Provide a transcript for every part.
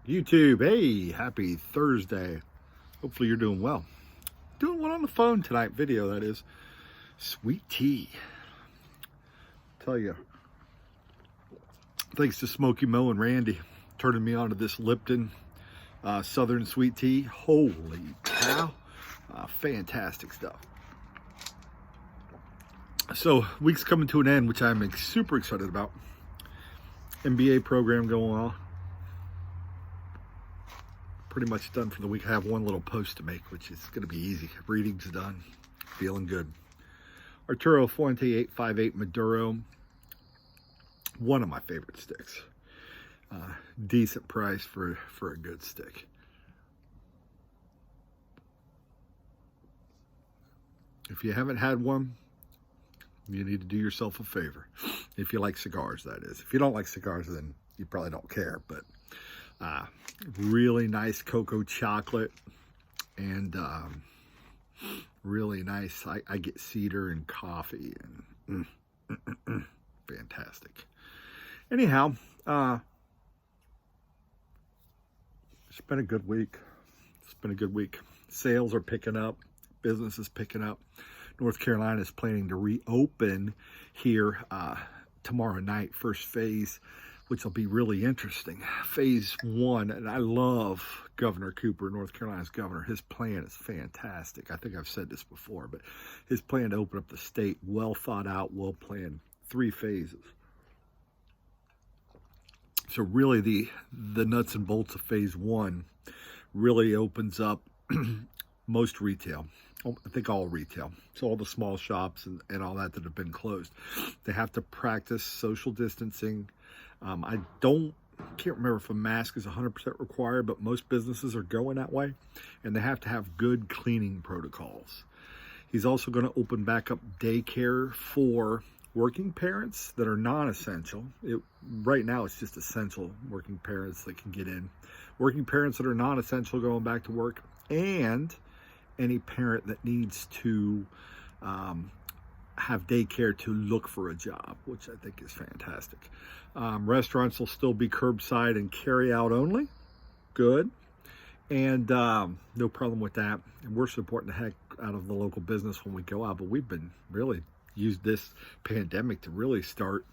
YouTube, hey, happy Thursday. Hopefully you're doing well. Doing one on the phone tonight, video that is. Sweet tea. Tell you, thanks to Smokey Mo and Randy turning me on to this Lipton Southern sweet tea. Holy cow, fantastic stuff. So week's coming to an end, which I'm super excited about. MBA program going on. Pretty much done for the week. I have one little post to make, which is going to be easy. Reading's done. Feeling good. Arturo Fuente 858 Maduro. One of my favorite sticks. Decent price for a good stick. If you haven't had one, you need to do yourself a favor. If you like cigars, that is. If you don't like cigars, then you probably don't care. But really nice cocoa chocolate and really nice. I get cedar and coffee and fantastic. Anyhow, it's been a good week. Sales are picking up. Business is picking up. North Carolina is planning to reopen here tomorrow night, first phase, which will be really interesting. Phase 1, and I love Governor Cooper, North Carolina's governor. His plan is fantastic. I think I've said this before, but his plan to open up the state, well thought out, well planned, 3 phases. So really the nuts and bolts of phase 1 really opens up most retail. I think all retail. So all the small shops and all that have been closed. They have to practice social distancing. I can't remember if a mask is 100% required, but most businesses are going that way. And they have to have good cleaning protocols. He's also going to open back up daycare for working parents that are non-essential. Right now it's just essential working parents that can get in. Working parents that are non-essential going back to work, and any parent that needs to have daycare to look for a job, which I think is fantastic. Restaurants will still be curbside and carry out only. Good. And no problem with that. And we're supporting the heck out of the local business when we go out, but we've been really used this pandemic to really start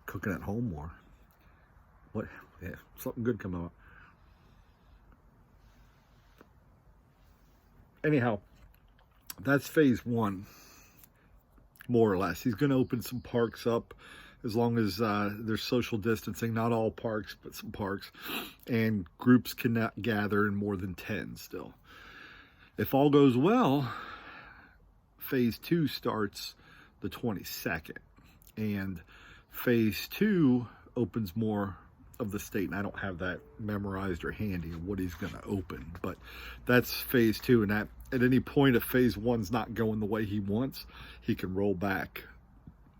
cooking at home more. Something good coming up. Anyhow, that's phase 1, more or less. He's going to open some parks up as long as there's social distancing. Not all parks, but some parks. And groups cannot gather in more than 10 still. If all goes well, phase 2 starts the 22nd. And phase 2 opens more of the state, and I don't have that memorized or handy of what he's going to open, but that's phase 2. And at any point, if phase 1's not going the way he wants, he can roll back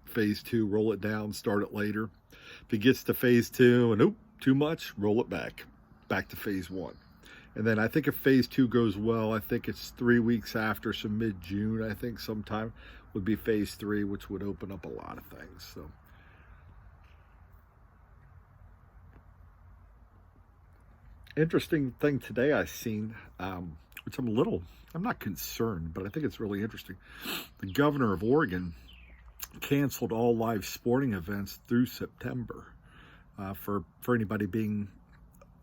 phase 2, roll it down, start it later. If he gets to phase 2 and too much, roll it back to phase 1. And then I think if phase 2 goes well, I think it's 3 weeks after, so mid-June, I think sometime would be phase 3, which would open up a lot of things. So interesting thing today I seen, which I'm not concerned, but I think it's really interesting. The governor of Oregon canceled all live sporting events through September for anybody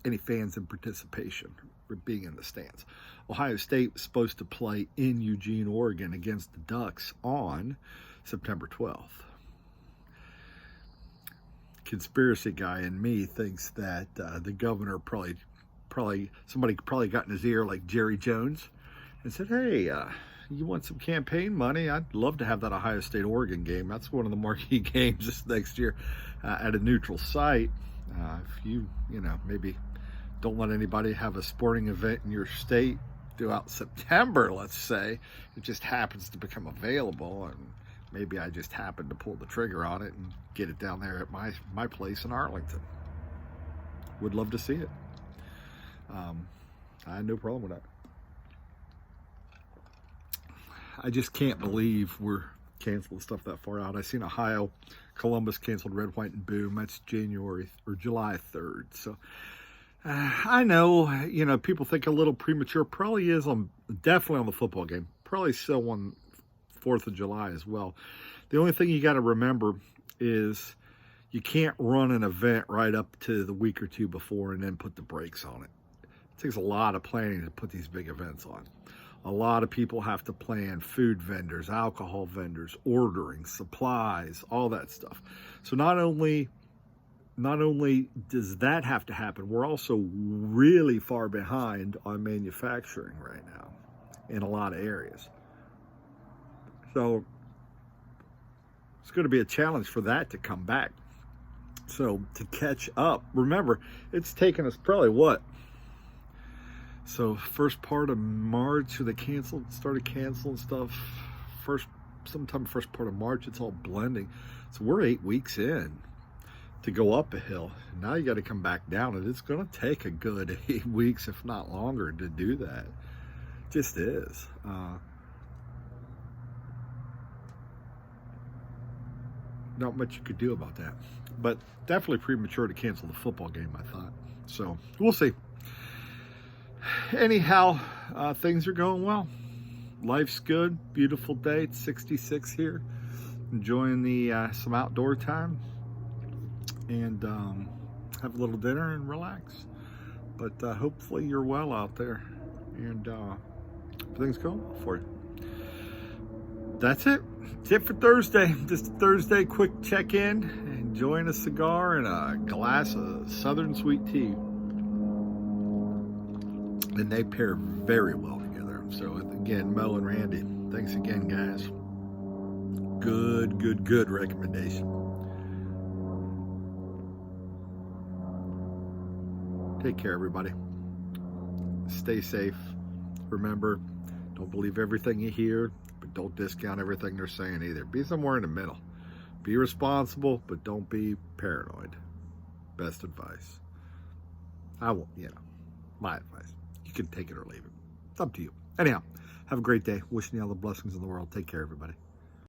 any fans in participation or being in the stands. Ohio State was supposed to play in Eugene, Oregon against the Ducks on September 12th. Conspiracy guy in me thinks that the governor somebody got in his ear like Jerry Jones and said, hey, you want some campaign money? I'd love to have that Ohio State-Oregon game. That's one of the marquee games this next year at a neutral site. If you maybe don't let anybody have a sporting event in your state throughout September, let's say, it just happens to become available, and maybe I just happened to pull the trigger on it and get it down there at my place in Arlington. Would love to see it. I had no problem with that. I just can't believe we're canceling stuff that far out. I seen Ohio, Columbus canceled Red, White, and Boom. That's January or July 3rd. So I know, people think a little premature. Probably is definitely on the football game. Probably so on 4th of July as well. The only thing you got to remember is you can't run an event right up to the week or two before and then put the brakes on it. It takes a lot of planning to put these big events on. A lot of people have to plan food vendors, alcohol vendors, ordering, supplies, all that stuff. So not only does that have to happen, we're also really far behind on manufacturing right now in a lot of areas. So it's going to be a challenge for that to come back. So to catch up, remember, it's taken us probably what? So first part of March, they started canceling stuff. Sometime first part of March, it's all blending. So we're 8 weeks in to go up a hill. Now you got to come back down, and it's going to take a good 8 weeks, if not longer, to do that. It just is. Not much you could do about that. But definitely premature to cancel the football game, I thought. So we'll see. Anyhow, things are going well. Life's good. Beautiful day. It's 66 here. Enjoying some outdoor time. And have a little dinner and relax. But hopefully you're well out there. And everything's going well for you. That's it. That's it for Thursday. Just a Thursday quick check-in. Enjoying a cigar and a glass of Southern sweet tea. And they pair very well together. So again, Mo and Randy, thanks again, guys. Good recommendation. Take care, everybody. Stay safe. Remember, don't believe everything you hear, but don't discount everything they're saying either. Be somewhere in the middle. Be responsible, but don't be paranoid. Best advice. My advice. You can take it or leave it. It's up to you. Anyhow, have a great day. Wishing you all the blessings in the world. Take care, everybody.